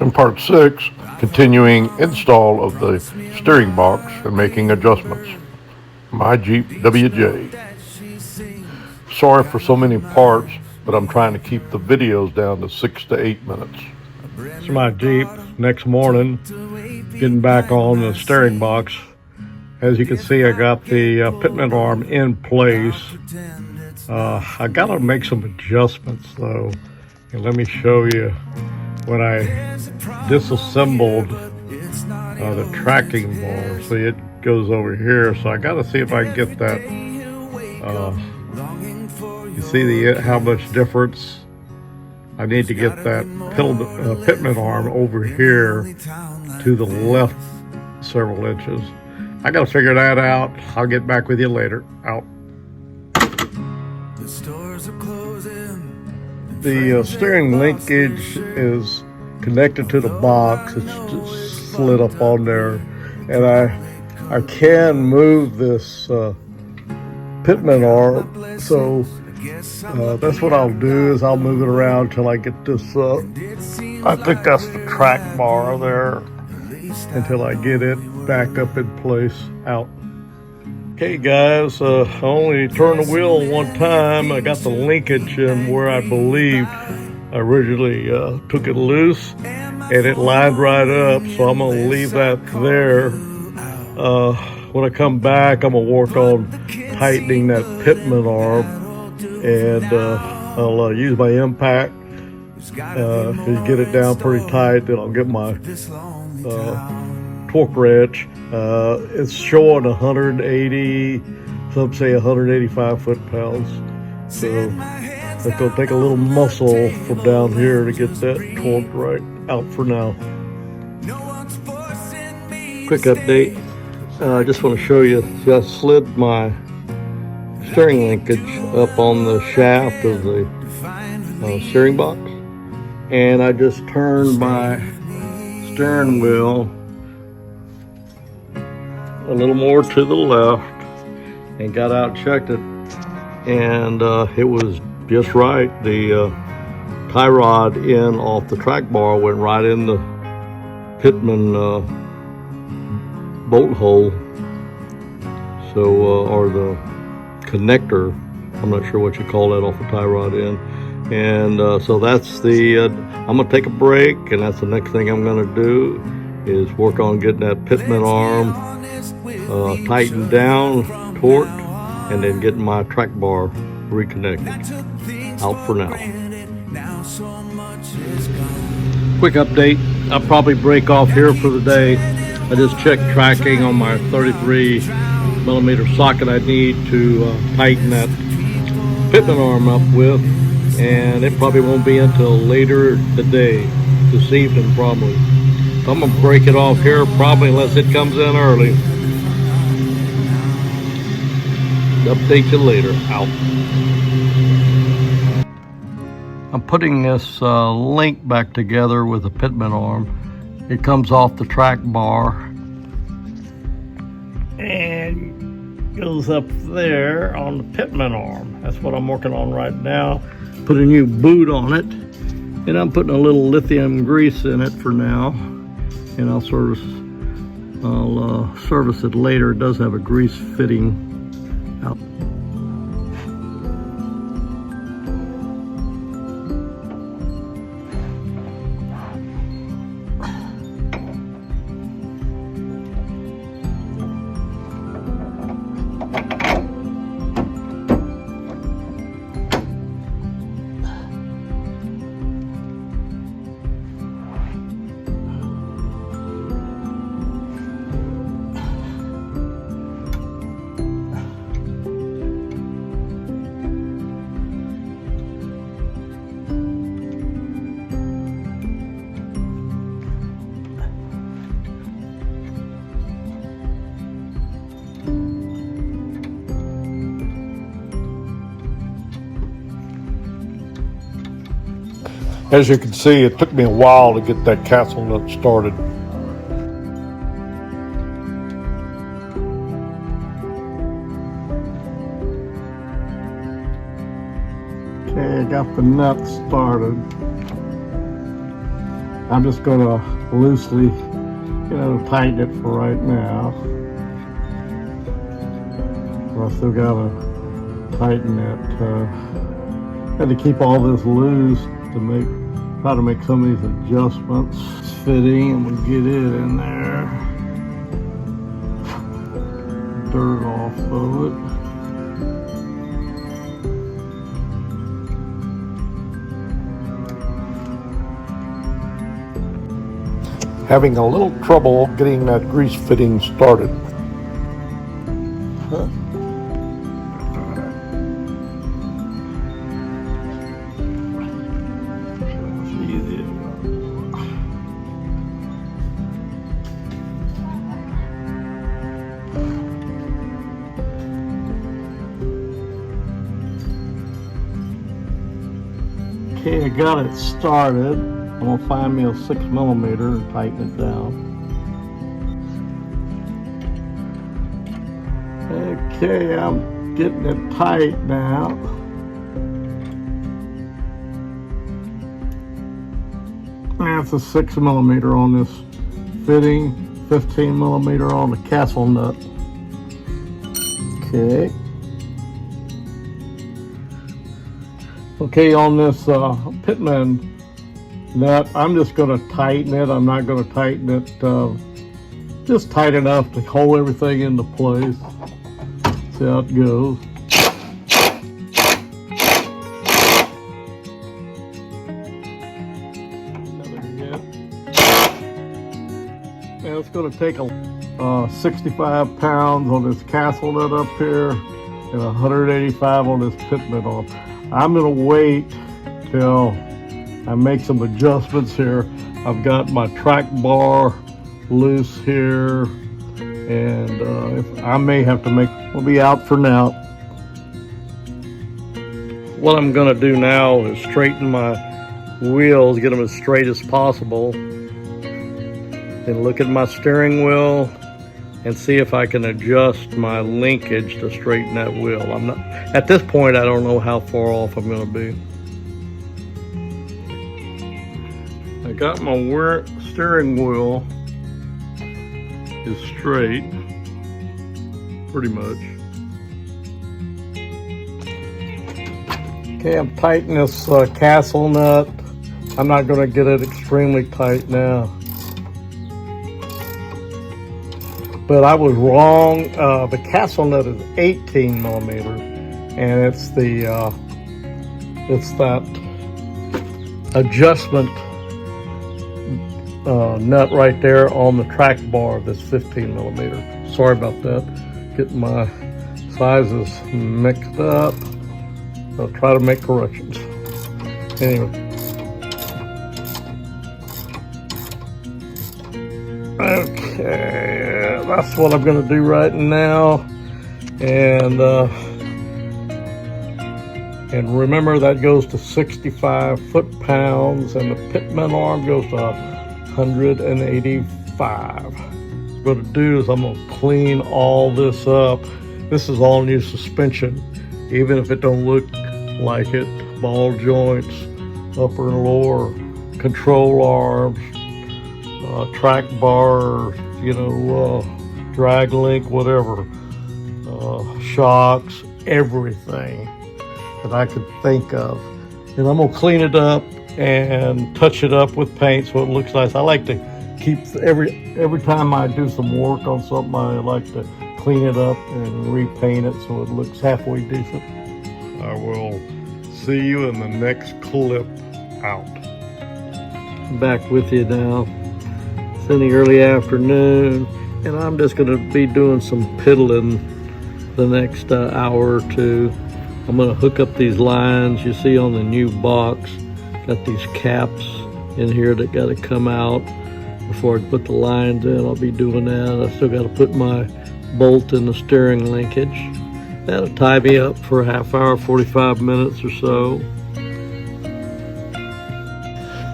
In part 6, continuing install of the steering box and making adjustments. My Jeep WJ. Sorry for so many parts, but I'm trying to keep the videos down to 6 to 8 minutes. It's my Jeep. Next morning, getting back on the steering box. As you can see, I got the pitman arm in place. I gotta make some adjustments though. And let me show you when I disassembled the tracking bar. See, it goes over here, so I gotta see if I can get that. You see how much difference? I need to get that pitman arm over here to the left several inches. I gotta figure that out. I'll get back with you later. Out. The steering linkage is connected to the box. It's just slid up on there, and I can move this pitman arm. So that's what I'll do, is I'll move it around till I get this. I think that's the track bar there, until I get it back up in place. Out. Okay guys, I only turned the wheel one time. I got the linkage in where I believed. I originally took it loose and it lined right up, so I'm going to leave that there. When I come back, I'm going to work on tightening that pitman arm, and I'll use my impact to get it down pretty tight. Then I'll get my torque wrench. It's showing 180, some say 185 foot-pounds. So it's going to take a little muscle from down here to get that torqued right. Out for now. Quick update. I just want to show you, see, I slid my steering linkage up on the shaft of the steering box, and I just turned my steering wheel a little more to the left and got out, checked it, and it was just right. The tie rod in off the track bar went right in the pitman bolt hole, so or the connector, I'm not sure what you call that, off the tie rod end. And so that's the I'm gonna take a break, and that's the next thing I'm gonna do, is work on getting that pitman arm tightened down, torqued, and then getting my track bar reconnected. Out for now. Quick update. I'll probably break off here for the day. I just checked tracking on my 33 millimeter socket I need to tighten that pitman arm up with, and it probably won't be until later today, this evening probably. So I'm gonna break it off here probably, unless it comes in early. Update you later. Out. I'm putting this link back together with the pitman arm. It comes off the track bar and goes up there on the pitman arm. That's what I'm working on right now. Put a new boot on it, and I'm putting a little lithium grease in it for now, and I'll service it later. It does have a grease fitting. Out. As you can see, it took me a while to get that castle nut started. Okay, I got the nut started. I'm just gonna loosely, tighten it for right now. I still gotta tighten it. Had to keep all this loose to try to make some of these adjustments. It's fitting, and we get it in there. Dirt off of it. Having a little trouble getting that grease fitting started. Okay, I got it started. I'm gonna find me a 6mm and tighten it down. Okay, I'm getting it tight now. That's a 6mm on this fitting, 15mm on the castle nut. Okay. Okay, on this Pitman nut, I'm just going to tighten it. I'm not going to tighten it just tight enough to hold everything into place. See how it goes. Another hit. And it's going to take 65 pounds on this castle nut up here and 185 on this Pitman on. I'm going to wait till I make some adjustments here. I've got my track bar loose here, and if I may have to we'll be out for now. What I'm going to do now is straighten my wheels, get them as straight as possible, then look at my steering wheel and see if I can adjust my linkage to straighten that wheel. At this point, I don't know how far off I'm going to be. I got my steering wheel is straight, pretty much. Okay, I'm tightening this castle nut. I'm not going to get it extremely tight now. But I was wrong. The castle nut is 18mm, and it's that adjustment nut right there on the track bar that's 15mm. Sorry about that. Getting my sizes mixed up. I'll try to make corrections. Anyway. Okay, that's what I'm going to do right now. And remember, that goes to 65 foot-pounds, and the Pitman arm goes to 185. What I'm going to do is I'm going to clean all this up. This is all new suspension, even if it don't look like it. Ball joints, upper and lower, control arms, track bar, drag link, whatever, shocks, everything that I could think of. And I'm going to clean it up and touch it up with paint so it looks nice. I like to keep every time I do some work on something, I like to clean it up and repaint it so it looks halfway decent. I will see you in the next clip out. I'm back with you now. It's in the early afternoon, and I'm just going to be doing some piddling the next hour or two. I'm going to hook up these lines you see on the new box. Got these caps in here that got to come out before I put the lines in. I'll be doing that. I still got to put my bolt in the steering linkage. That'll tie me up for a half hour, 45 minutes or so.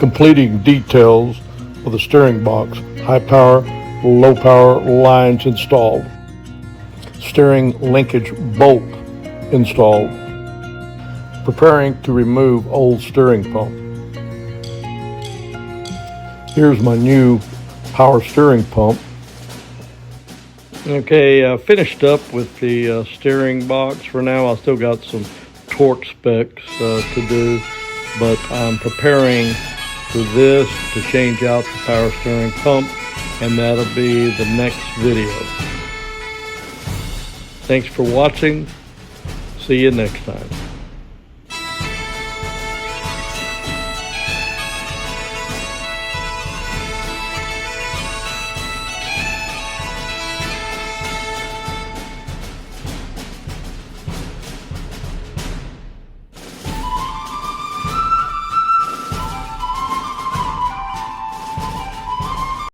Completing details of the steering box. High power, low power lines installed. Steering linkage bolt installed. Preparing to remove old steering pump. Here's my new power steering pump. Okay, finished up with the steering box. For now, I still got some torque specs to do, but I'm preparing for this to change out the power steering pump, and that'll be the next video. Thanks for watching. See you next time.